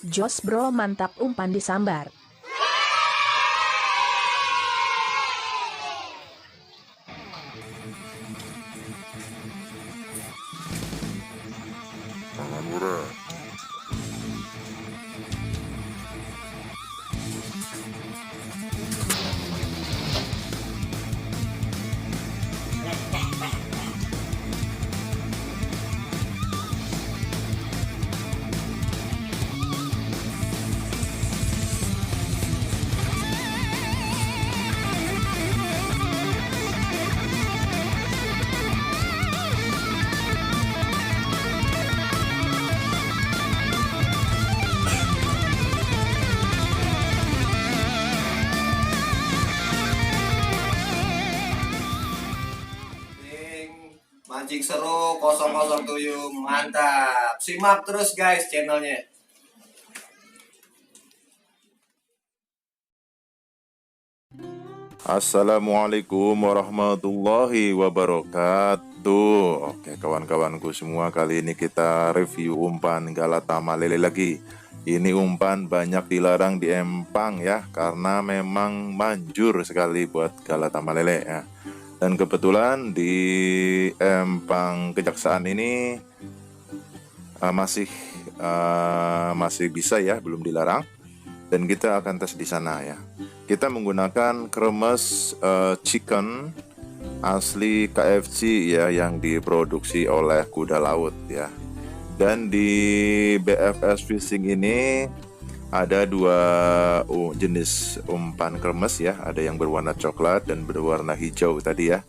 Jos bro, mantap umpan disambar. Mancing seru 007, mantap. Simak terus guys channelnya. Assalamualaikum warahmatullahi wabarakatuh. Oke kawan-kawanku semua, kali ini kita review umpan Galata Malele lagi. Ini umpan banyak dilarang di empang ya, karena memang manjur sekali buat Galata Malele ya. Dan kebetulan di empang Kejaksaan ini masih bisa ya, belum dilarang. Dan kita akan tes di sana ya. Kita menggunakan kremes chicken asli KFC ya, yang diproduksi oleh Kuda Laut ya. Dan di BFS Fishing ini ada dua jenis umpan kremes ya, ada yang berwarna coklat dan berwarna hijau tadi ya.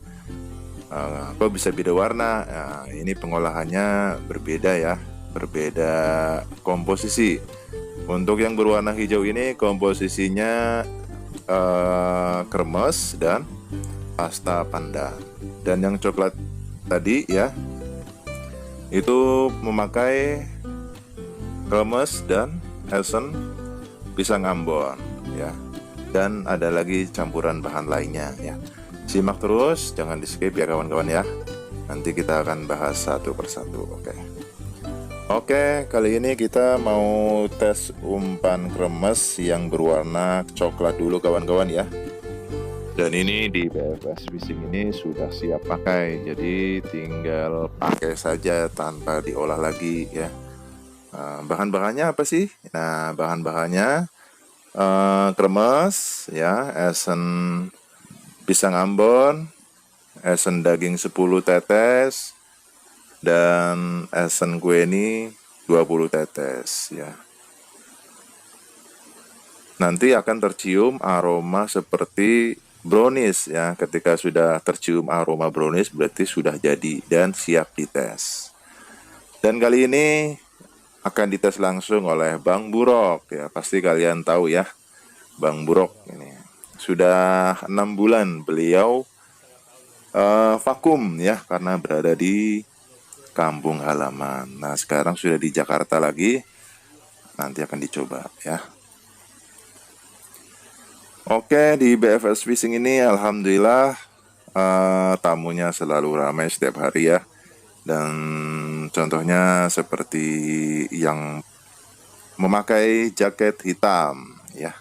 Kok bisa beda warna? Nah, ini pengolahannya berbeda ya, berbeda komposisi. Untuk yang berwarna hijau ini komposisinya kremes dan pasta pandan. Dan yang coklat tadi ya, itu memakai kremes dan esen pisang Ambon ya. Dan ada lagi campuran bahan lainnya ya. Simak terus, jangan di skip ya kawan-kawan ya. Nanti kita akan bahas satu persatu. Oke, kali ini kita mau tes umpan kremes yang berwarna coklat dulu kawan-kawan ya. Dan ini di BFS Fishing ini sudah siap pakai, jadi tinggal pakai saja tanpa diolah lagi ya. Bahan-bahannya apa sih? Nah, bahan-bahannya kremes ya, esen pisang Ambon, esen daging 10 tetes, dan esen kueni 20 tetes ya. Nanti akan tercium aroma seperti brownies ya. Ketika sudah tercium aroma brownies berarti sudah jadi dan siap dites. Dan kali ini akan dites langsung oleh Bang Burok ya. Pasti kalian tahu ya, Bang Burok ini sudah 6 bulan beliau vakum ya, karena berada di kampung halaman. Nah sekarang sudah di Jakarta lagi, nanti akan dicoba ya. Oke, di BFS Fishing ini alhamdulillah tamunya selalu ramai setiap hari ya. Dan contohnya seperti yang memakai jaket hitam ya.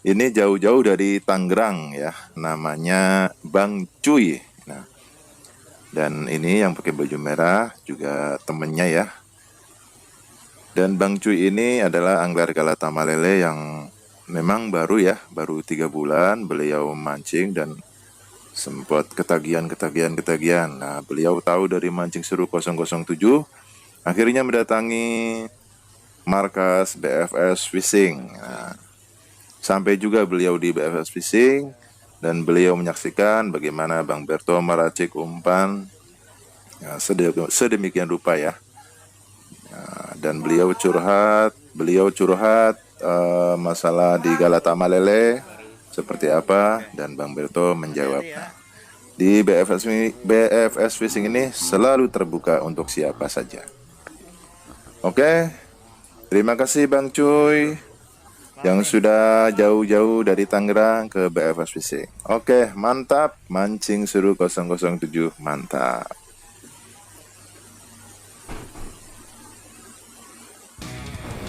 Ini jauh-jauh dari Tangerang ya, namanya Bang Cuy. Nah, dan ini yang pakai baju merah juga temennya ya. Dan Bang Cuy ini adalah angler Galata Malele yang memang baru ya, baru 3 bulan beliau mancing dan sempat ketagihan. Nah, beliau tahu dari mancing seru 007, akhirnya mendatangi markas BFS Fishing. Nah, sampai juga beliau di BFS Fishing dan beliau menyaksikan bagaimana Bang Berto meracik umpan ya, sedemikian rupa ya. Dan beliau curhat masalah di Galata Malele seperti apa, dan Bang Berto menjawabnya. Di BFS Fishing ini selalu terbuka untuk siapa saja. Oke, terima kasih Bang Cuy yang sudah jauh-jauh dari Tangerang ke BFS Fishing. Oke, mantap, mancing seru 007, mantap.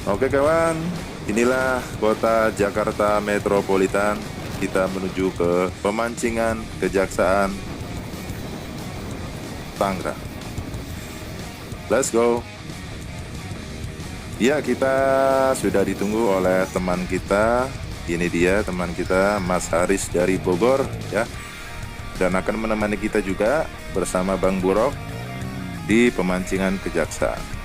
Oke kawan, inilah kota Jakarta Metropolitan. Kita menuju ke pemancingan Kejaksaan Tangerang. Let's go. Ya, kita sudah ditunggu oleh teman kita. Ini dia teman kita, Mas Haris dari Bogor ya. Dan akan menemani kita juga bersama Bang Burok di pemancingan Kejaksaan.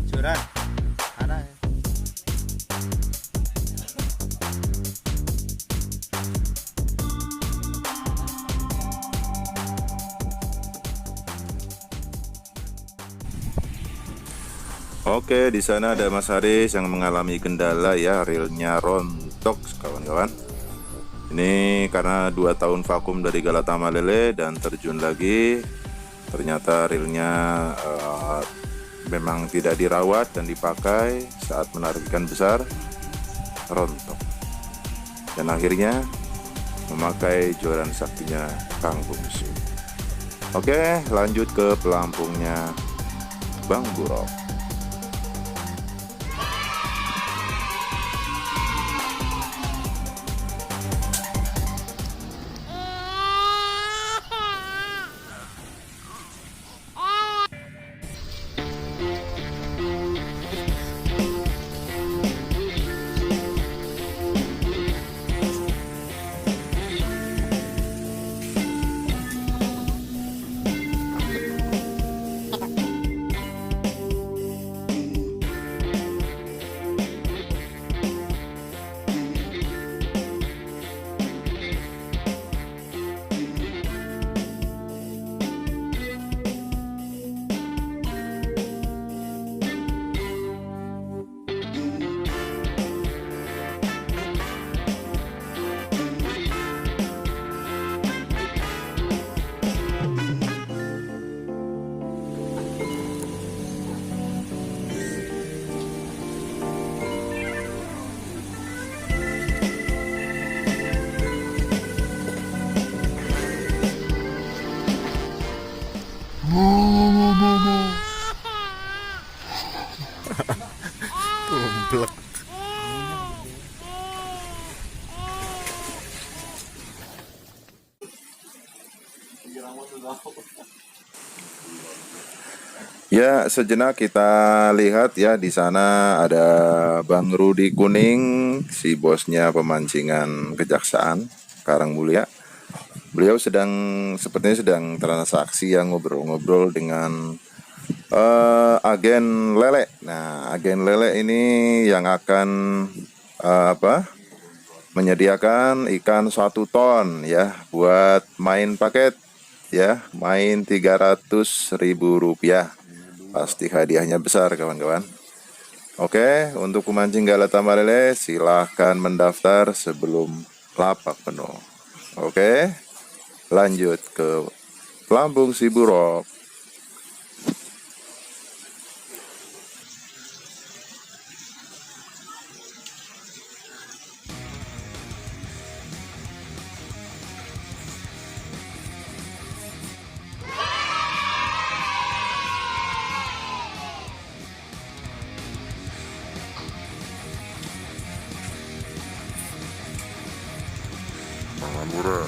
Joran, mana ya? Oke, di sana ada Mas Haris yang mengalami kendala ya, realnya rontok kawan-kawan. Ini karena 2 tahun vakum dari Galatama Lele dan terjun lagi, ternyata realnya memang tidak dirawat dan dipakai saat menarik ikan besar, rontok. Dan akhirnya memakai joran saktinya Kang Bungsu. Oke, lanjut ke pelampungnya Bang Burok. Tumblek. Ya, sejenak kita lihat ya, di sana ada Bang Rudi Kuning, si bosnya pemancingan Kejaksaan Karangmulia. Beliau sepertinya sedang transaksi yang ngobrol-ngobrol dengan agen lele. Nah, agen lele ini yang akan menyediakan ikan 1 ton ya buat main paket ya, main Rp300.000. Pasti hadiahnya besar kawan-kawan. Oke, untuk pemancing Galatama Lele silahkan mendaftar sebelum lapak penuh. Oke, lanjut ke Pelampung Siburok. Murah.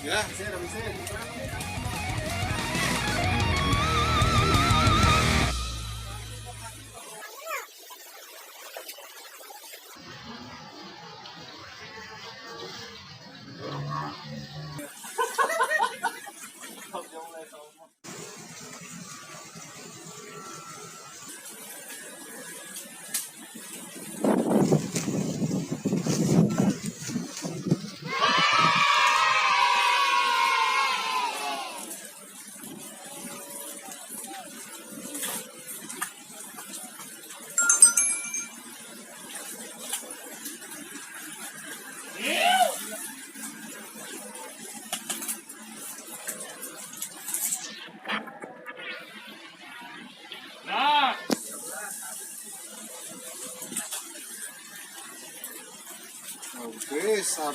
Ya, saya bisa.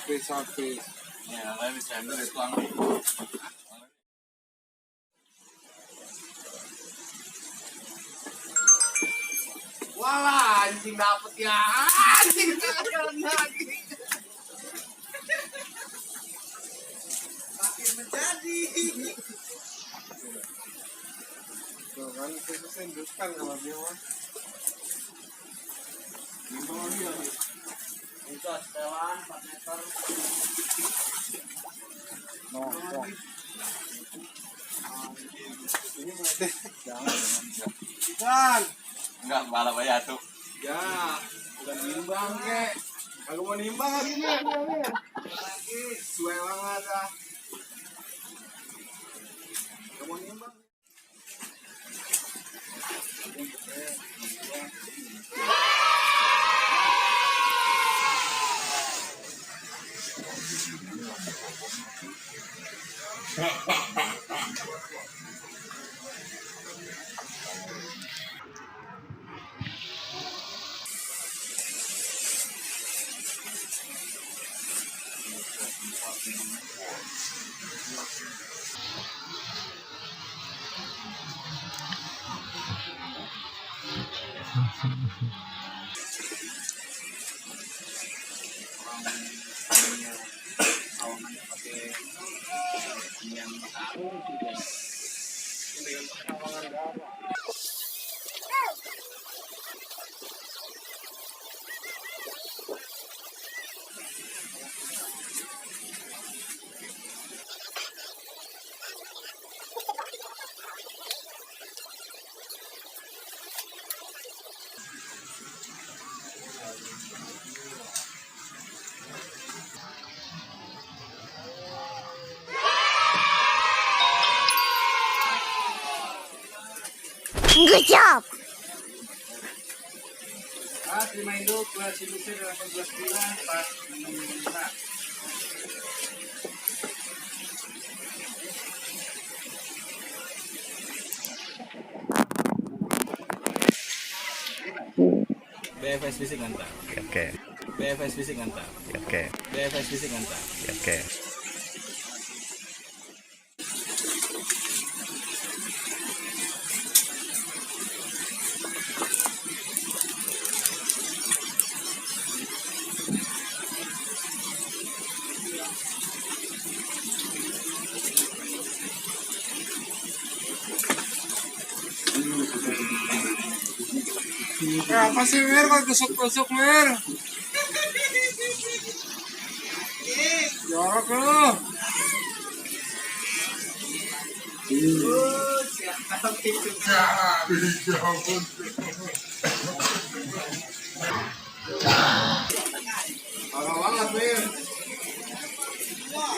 Oke, sapi. Ya, lain bisa ambil itu ang. Walah, anjing dapet ya. Anjing lagi. Makin menjadi. Tuh kan, kita senduskan kalau dia mah. Gimana dia? Itu setelan 4 meter. Nongkrong. Ini berarti jangan. Enggak, malah bayar tuh. Ya, bukan nimbang kek. Kalau mau nimbang lagi nih. Lagi, sesuai banget ah. Kalau mau nimbang. Good job! Terima induk kelas industri 18 bulan pas menang. BFS fisik mantap. Oke. BFS fisik mantap. Oke. BFS fisik mantap. Oke. Apa sih Mer, kok tusuk-tusuk Mer? Jorok lu. Parah banget, Mir.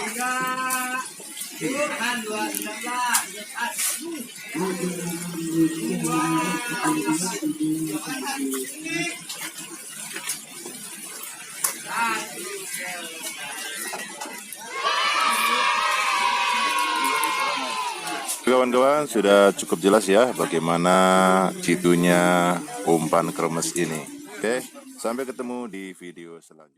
3, Kawan-kawan, sudah cukup jelas ya bagaimana citunya umpan kremes ini. Oke, sampai ketemu di video selanjutnya.